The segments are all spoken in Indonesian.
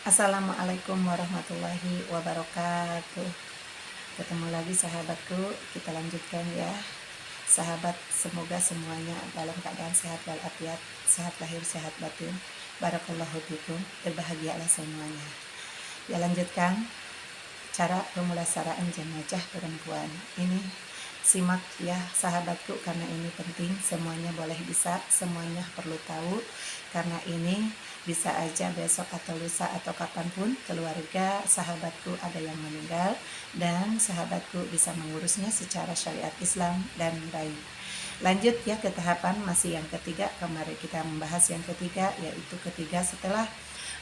Assalamualaikum warahmatullahi wabarakatuh. Ketemu lagi sahabatku, kita lanjutkan ya. Sahabat, semoga semuanya dalam keadaan sehat walafiat, sehat lahir, sehat batin. Barakallahu fikum, berbahagialah semuanya. Ya, lanjutkan cara pemulasaraan jenazah perempuan. Ini simak ya sahabatku, karena ini penting, semuanya boleh bisa, semuanya perlu tahu, karena ini bisa aja besok atau lusa atau kapanpun keluarga sahabatku ada yang meninggal, dan sahabatku bisa mengurusnya secara syariat Islam dan baik. Lanjut ya ke tahapan masih yang ketiga. Kemarin kita membahas yang ketiga, yaitu ketiga setelah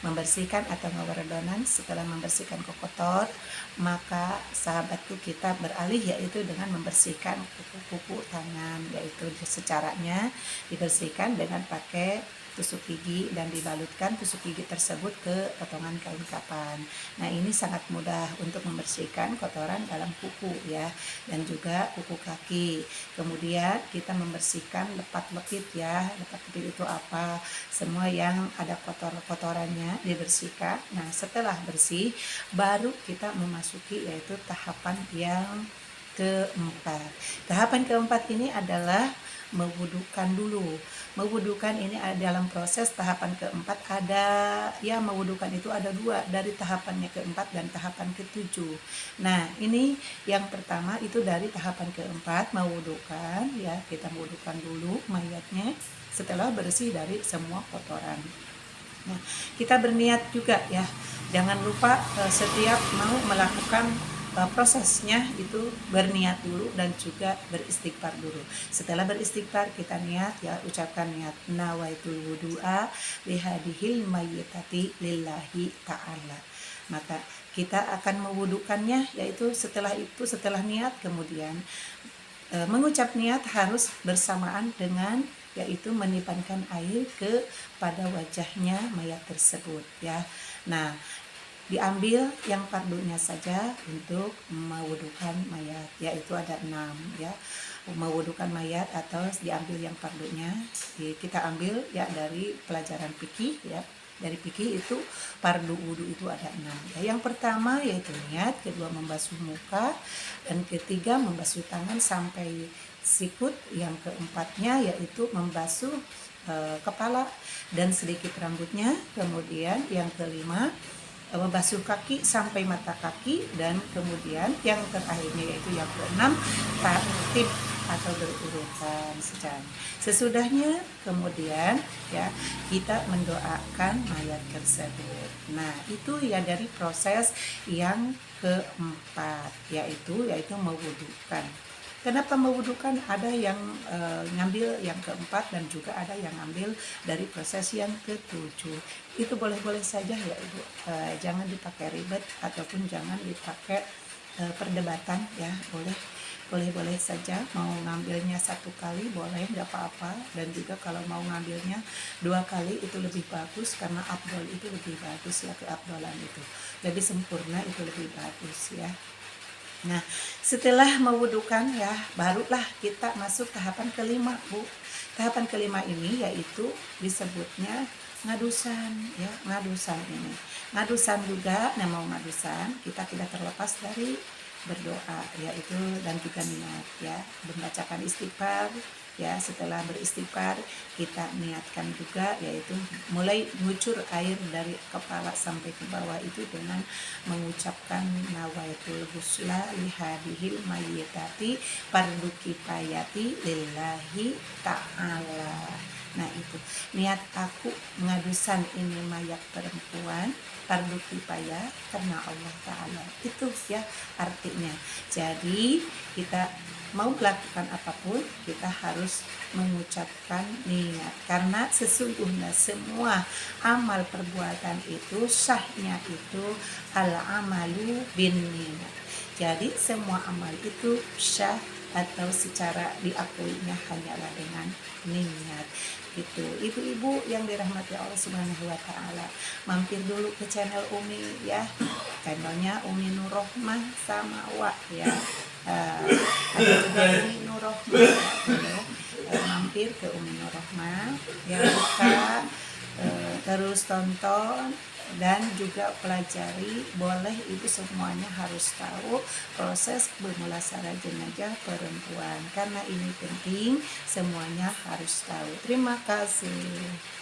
membersihkan atau ngeweredonan. Setelah membersihkan kotor, maka sahabatku kita beralih yaitu dengan membersihkan kuku-kuku tangan, yaitu secaranya dibersihkan dengan pakai tusuk gigi dan dibalutkan tusuk gigi tersebut ke potongan kain kapan. Nah, ini sangat mudah untuk membersihkan kotoran dalam kuku ya, dan juga kuku kaki. Kemudian kita membersihkan lepat-lepit ya. Lepat-lepit itu apa? Semua yang ada kotorannya dibersihkan. Nah, setelah bersih baru kita memasuki yaitu tahapan yang keempat. Tahapan keempat ini adalah mewudukan dulu. Mewudukan ini dalam proses tahapan keempat ada ya, mewudukan itu ada dua, dari tahapannya keempat dan tahapan ketujuh. Nah, ini yang pertama itu dari tahapan keempat, mewudukan ya. Kita mewudukan dulu mayatnya setelah bersih dari semua kotoran. Nah, kita berniat juga ya, jangan lupa setiap mau melakukan prosesnya itu berniat dulu dan juga beristighfar dulu. Setelah beristighfar kita niat ya, ucapkan niat nawaitul wudu'a lihadihil mayyitati lillahi ta'ala. Maka kita akan mewudukannya, yaitu setelah niat kemudian mengucap niat harus bersamaan dengan yaitu meniupkan air pada wajahnya mayat tersebut ya. Nah, diambil yang fardunya saja untuk mewudukan mayat, yaitu ada 6 ya. Mewudukan mayat atau diambil yang fardunya, kita ambil ya dari pelajaran fikih ya. Dari fikih itu fardu wudu itu ada 6 ya. Yang pertama yaitu niat, kedua membasuh muka, dan ketiga membasuh tangan sampai sikut, yang keempatnya yaitu membasuh kepala dan sedikit rambutnya, kemudian yang kelima membasuh kaki sampai mata kaki, dan kemudian yang terakhirnya yaitu yang keenam tertib atau berurutan secara. Sesudahnya kemudian ya kita mendoakan mayat tersebut. Nah, itu ya dari proses yang keempat, yaitu mewudukan. Kenapa mewudukan? Ada yang ngambil yang keempat dan juga ada yang ngambil dari proses yang ketujuh. Itu boleh-boleh saja ya Ibu, jangan dipakai ribet ataupun jangan dipakai perdebatan ya. Boleh saja, mau ngambilnya 1 kali boleh, nggak apa-apa, dan juga kalau mau ngambilnya 2 kali itu lebih bagus, karena afdol itu lebih bagus ya, keafdolan itu lebih sempurna, itu lebih bagus ya. Nah, setelah mewudukan ya, barulah kita masuk tahapan kelima Bu. Tahapan kelima ini yaitu disebutnya ngadusan ya. Ngadusan ini, ngadusan juga, nah mau ngadusan kita tidak terlepas dari berdoa yaitu, dan juga niat ya, membacakan istighfar ya. Setelah beristighfar kita niatkan juga, yaitu mulai ngucur air dari kepala sampai ke bawah itu dengan mengucapkan nawaitul husla lihadihil mayyitati fardu kifayati lillahi ta'ala. Nah, itu niat aku ngadusan ini mayat perempuan fardu kifayah karena Allah Ta'ala, itu ya artinya. Jadi kita mau melakukan apapun kita harus mengucapkan niat, karena sesungguhnya semua amal perbuatan itu sahnya itu al amalu bin niat. Jadi semua amal itu syah atau secara diakuinya hanyalah dengan niat. Itu ibu-ibu yang dirahmati Allah Subhanahu wa Ta'ala, mampir dulu ke channel Umi ya, channelnya Umi Nurrohmah sama Wa ya. Ada juga Umi Nurrohmah ya. Mampir ke Umi Nurrohmah ya, buka terus tonton dan juga pelajari. Boleh ibu semuanya harus tahu proses pemulasaraan jenazah perempuan, karena ini penting, semuanya harus tahu. Terima kasih.